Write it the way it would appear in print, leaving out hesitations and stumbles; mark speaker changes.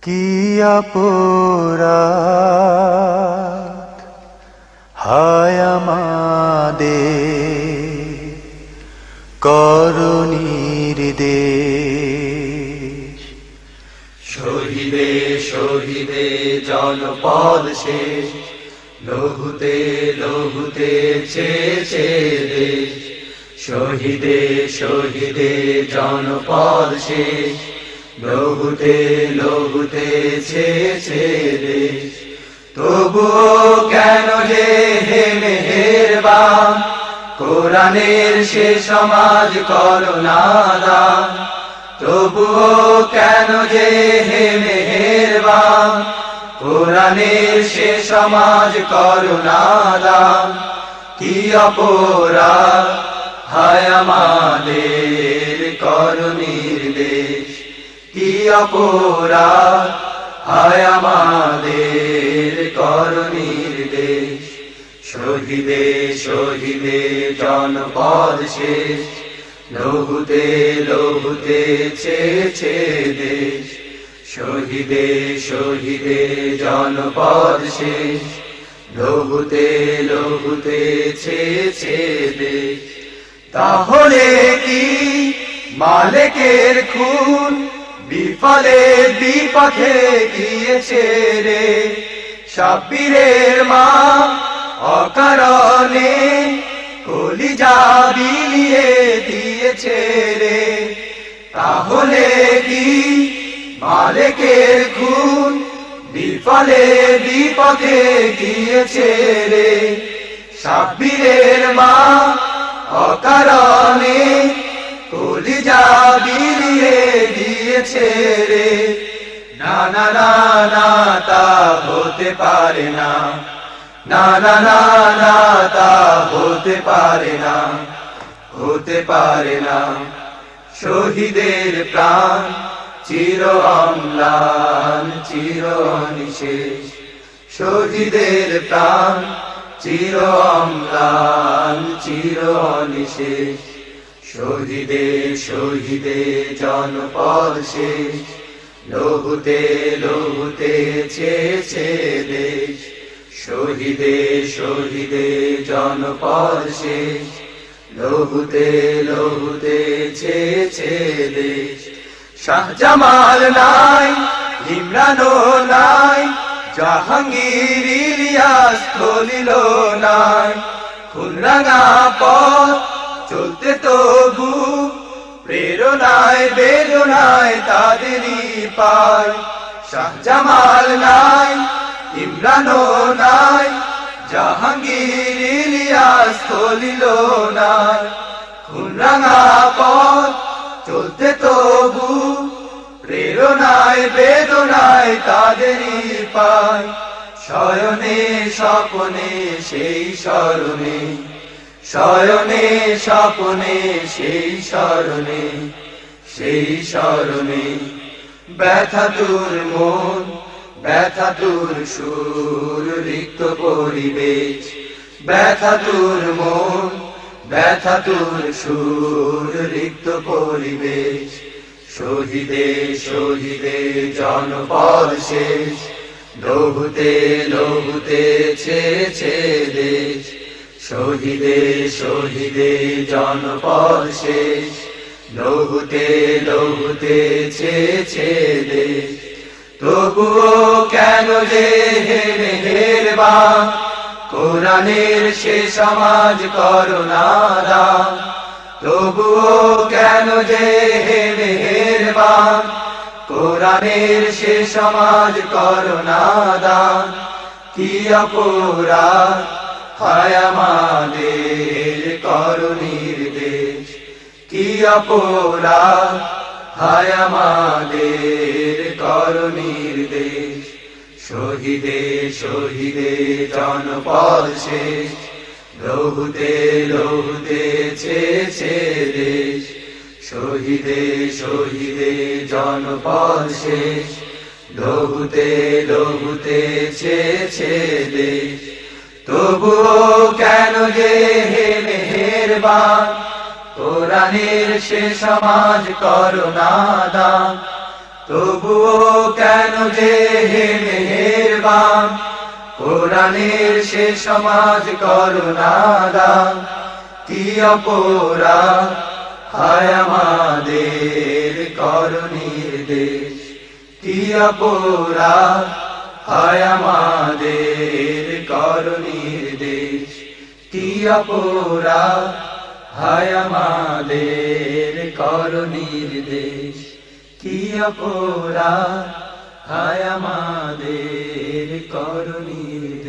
Speaker 1: কি অপরাধ হায় আমাদের করুণীর দেশ।
Speaker 2: শহীদে শহীদে জনপদ শেষ, লহুতে লহুতে ছেছে দেশ। শহীদে শহীদে জনপদ শেষ, লহুতে লহুতে ছেছে দেশ। তবুও কেন যে হে মেহেরবান, কোরআনের সে সমাজ করো নাদান। তবুও কেন যে হে মেহেরবান, কোরআনের সে সমাজ করো নাদান। কি অপরাধ হায় আমাদের করুণীর দেশ। কি অপরাধ হায় আমাদের করুণীর দেশ। শহীদে শহীদে জনপদ শেষ, লহুতে লহুতে ছেছে দেশ। শহীদে শহীদে জনপদ শেষ, লহুতে লহুতে ছেছে দেশ। তাহলে কি মালিকের খুন বিফলে বিপথে গিয়েছে রে? শাব্বিরের মা অকারণে কলিজা বিলিয়ে দিয়েছে রে। তাহলে কি মালিকের খুন বিফলে বিপথে গিয়েছে রে? শাব্বিরের মা অকারণে কলিজা বিলিয়ে দিয়েছে রে। না না না না, তা হতে পারে না। না না না না, তা হতে পারে না, হতে পারে না। শহীদের প্রাণ চির অম্লান চির নিশেষ। শহীদের প্রাণ চির অম্লান চির নিশেষ। শহীদে শহীদে জনপদ শেষ, লহুতে লহুতে ছেছে দেশ। শহীদে শহীদে জনপদ শেষ, লহুতে লহুতে ছেছে দেশ। শাহজামাল নাই, ইমরানও নাই, জাহাঙ্গীর ইলিয়াস খলিল নাই। খুনরাঙা পথ চলতে তবু প্রেরণায় বেদনায় তাদেরই পায়। শাহজামাল নাই, ইমরানও নাই, জাহাঙ্গীর ইলিয়াস খলিল নাই। খুনরাঙা পথ চলতে তবু প্রেরণায় বেদনায় তাদেরই পায়। শয়নে স্বপনে সেই স্মরণে, শয়নে স্বপনে সেই স্মরণে, সেই স্মরণে ব্যথাতুর মন ব্যথাতুর সুর রিক্ত পরিবেশ। ব্যথাতুর মন ব্যথাতুর সুর রিক্ত পরিবেশ। শহীদে শহীদে জনপদ শেষ, লহুতে লহুতে ছেছে দেশ। শহীদে শহীদে জনপদ শেষ, লহুতে লহুতে ছেছে দেশ। তবুও কেন যে হে মেহেরবান, কোরআনের সে সমাজ করো নাদান। তবুও কেন যে হে মেহেরবান, কোরআনের সে সমাজ করো নাদান। কি অপরাধ হায় আমাদের করুণীর দেশ। কি অপরাধ হায় আমাদের করুণীর দেশ। শহীদে শহীদে জনপদ শেষ, লহুতে লহুতে ছেছে দেশ। শহীদে শহীদে জনপদ শেষ, লহুতে লহুতে ছেছে দেশ। তবুও কেন যে হে মেহেরবান, কোরআনের সে সমাজ করো নাদান। তবুও কেন যে হে মেহেরবান, কোরআনের সে সমাজ করুণা দান। কি অপরাধ হায় আমাদের কর নির্দেশ, কি অপরাধ হায় আমাদের কর নির্দেশ, কি অপরাধ হায় আমাদের কর নির্দেশ, কি অপরাধ হায় আমাদের কর নির্দেশ।